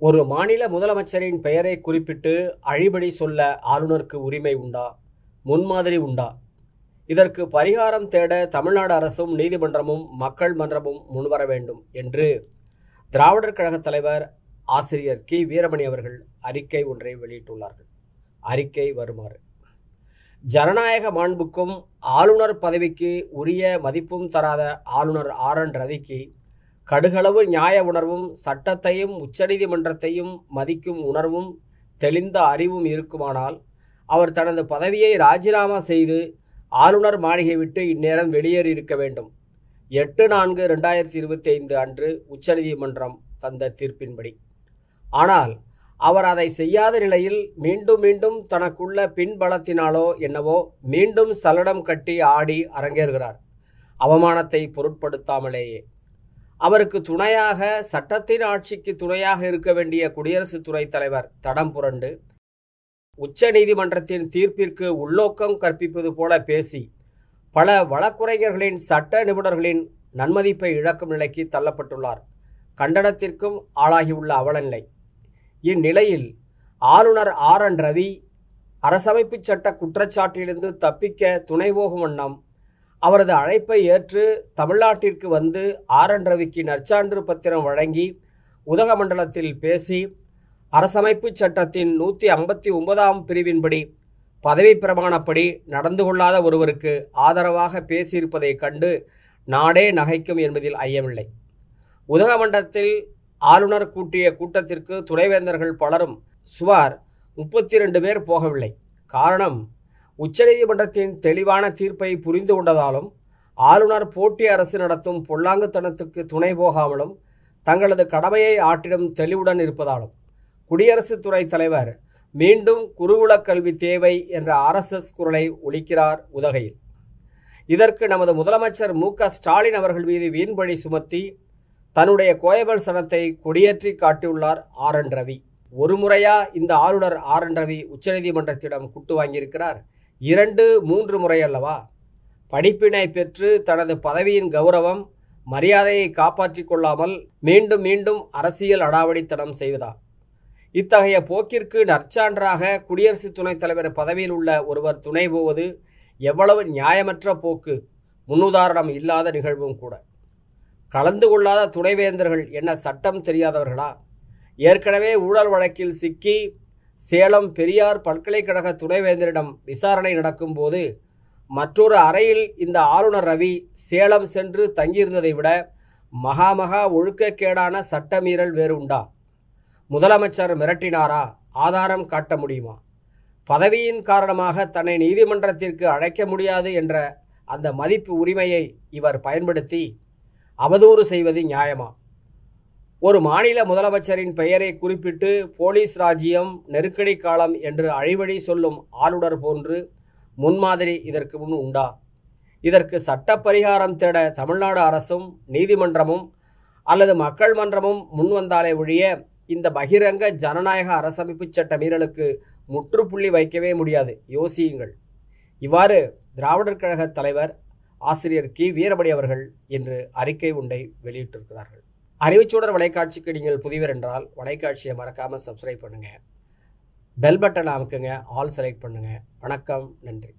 ஒரு மாநில முதலமைச்சரின் பெயரை குறிப்பிட்டு அழிபடி சொல்ல ஆளுநருக்கு உரிமை உண்டா? முன்மாதிரி உண்டா? இதற்கு பரிகாரம் தேட தமிழ்நாடு அரசும் நீதிமன்றமும் மக்கள் மன்றமும் முன்வர வேண்டும் என்று திராவிடர் கழக தலைவர் ஆசிரியர் கி. வீரமணி அவர்கள் அறிக்கை ஒன்றை வெளியிட்டுள்ளார்கள். அறிக்கை வருமாறு: ஜனநாயக மாண்புக்கும் ஆளுநர் பதவிக்கு உரிய மதிப்பும் தராத ஆளுநர் RN ரவிக்கு கடுகளவு நியாய உணர்வும் சட்டத்தையும் உச்சநீதிமன்றத்தையும் மதிக்கும் உணர்வும் தெளிந்த அறிவும் இருக்குமானால் அவர் தனது பதவியை ராஜினாமா செய்து ஆளுநர் மாளிகை விட்டு இந்நேரம் வெளியேறியிருக்க வேண்டும். 8/4/2025 அன்று உச்சநீதிமன்றம் தந்த தீர்ப்பின்படி. ஆனால் அவர் அதை செய்யாத நிலையில் மீண்டும் மீண்டும் தனக்குள்ள பின்பலத்தினாலோ என்னவோ மீண்டும் சல்லடம் கட்டி ஆடி அரங்கேறுகிறார். அவமானத்தை பொருட்படுத்தாமலேயே. அவருக்கு துணையாக, சட்டத்தின் ஆட்சிக்கு துணையாக இருக்க வேண்டிய குடியரசு துணைத் தலைவர் தடம் புரண்டு உச்ச நீதிமன்றத்தின் தீர்ப்பிற்கு உள்நோக்கம் கற்பிப்பது போல பேசி பல வழக்குரைஞர்களின், சட்ட நிபுணர்களின் நன்மதிப்பை இழக்கும் நிலைக்கு தள்ளப்பட்டுள்ளார். கண்டனத்திற்கும் ஆளாகியுள்ள அவலநிலை. இந்நிலையில் ஆளுநர் RN ரவி அரசமைப்பு சட்ட குற்றச்சாட்டிலிருந்து தப்பிக்க துணை போகும் வண்ணம் அவரது அழைப்பை ஏற்று தமிழ்நாட்டிற்கு வந்து RN ரவிக்கு நற்சான்று பத்திரம் வழங்கி உதகமண்டலத்தில் பேசி அரசமைப்பு சட்டத்தின் 159ஆம் பிரிவின்படி பதவி பிரமாணப்படி நடந்து கொள்ளாத ஒருவருக்கு ஆதரவாக பேசியிருப்பதை கண்டு நாடே நகைக்கும் என்பதில் ஐயமில்லை. உதகமண்டலத்தில் ஆளுநர் கூட்டிய கூட்டத்திற்கு துணைவேந்தர்கள் பலரும் சுமார் 32 பேர் போகவில்லை. காரணம், உச்சநீதிமன்றத்தின் தெளிவான தீர்ப்பை புரிந்து கொண்டதாலும் ஆளுநர் போட்டி அரசு நடத்தும் பொல்லாங்குத்தனத்துக்கு துணை போகாமலும் தங்களது கடமையை ஆற்றிடும் தெளிவுடன் இருப்பதாலும். குடியரசு துணைத் தலைவர் மீண்டும் குருகுல கல்வி தேவை என்ற RSS குரலை ஒலிக்கிறார் உதகையில். இதற்கு நமது முதலமைச்சர் MK ஸ்டாலின் அவர்கள் மீது வீண்பழி சுமத்தி தன்னுடைய கோயபல் சனத்தை கொடியேற்றி காட்டியுள்ளார் RN ரவி. ஒரு முறையா இந்த ஆளுநர் RN ரவி உச்சநீதிமன்றத்திடம் குட்டு வாங்கியிருக்கிறார்? 2-3 முறை அல்லவா? படிப்பினை பெற்று தனது பதவியின் கௌரவம், மரியாதையை காப்பாற்றிக் கொள்ளாமல் மீண்டும் மீண்டும் அரசியல் அடாவடித்தனம் செய்வதா? இத்தகைய போக்கிற்கு நற்சான்றாக குடியரசு துணைத் தலைவர் பதவியில் உள்ள ஒருவர் துணை போவது எவ்வளவு நியாயமற்ற போக்கு, முன்னுதாரணம் இல்லாத நிகழ்வும் கூட. கலந்து கொள்ளாத துணைவேந்தர்கள் என்ன சட்டம் தெரியாதவர்களா? ஏற்கனவே ஊழல் வழக்கில் சிக்கி சேலம் பெரியார் பல்கலைக்கழக துணைவேந்தரிடம் விசாரணை நடக்கும்போது மற்றொரு அறையில் இந்த ஆளுநர் ரவி சேலம் சென்று தங்கியிருந்ததை விட மகா ஒழுக்கக்கேடான சட்டமீறல் வேறு உண்டா? முதலமைச்சர் மிரட்டினாரா? ஆதாரம் காட்ட முடியுமா? பதவியின் காரணமாக தன்னை நீதிமன்றத்திற்கு அழைக்க முடியாது என்ற அந்த மதிப்பு உரிமையை இவர் பயன்படுத்தி அவதூறு செய்வது நியாயமா? ஒரு மாநில முதலமைச்சரின் பெயரை குறிப்பிட்டு போலீஸ் ராஜ்யம், நெருக்கடி காலம் என்று அழிவழி சொல்லும் ஆளுநர் போன்று முன்மாதிரி இதற்கு முன் உண்டா? இதற்கு சட்ட பரிகாரம் தேட தமிழ்நாடு அரசும் நீதிமன்றமும் அல்லது மக்கள் மன்றமும் முன்வந்தாலே ஒழிய இந்த பகிரங்க ஜனநாயக அரசமைப்பு சட்ட மீறலுக்கு முற்றுப்புள்ளி வைக்கவே முடியாது. யோசியுங்கள். இவ்வாறு திராவிடர் கழக தலைவர் ஆசிரியர் கி. வீரமணி அவர்கள் இன்று அறிக்கை ஒன்றை வெளியிட்டிருக்கிறார்கள். அறிவுச்சூடர் வலைக்காட்சிக்கு நீங்கள் புதிவர் என்றால் வலைக்காட்சியை மறக்காமல் சப்ஸ்கிரைப் பண்ணுங்கள். பெல் பட்டன் அமுக்குங்க. ஆல் செலக்ட் பண்ணுங்கள். வணக்கம், நன்றி.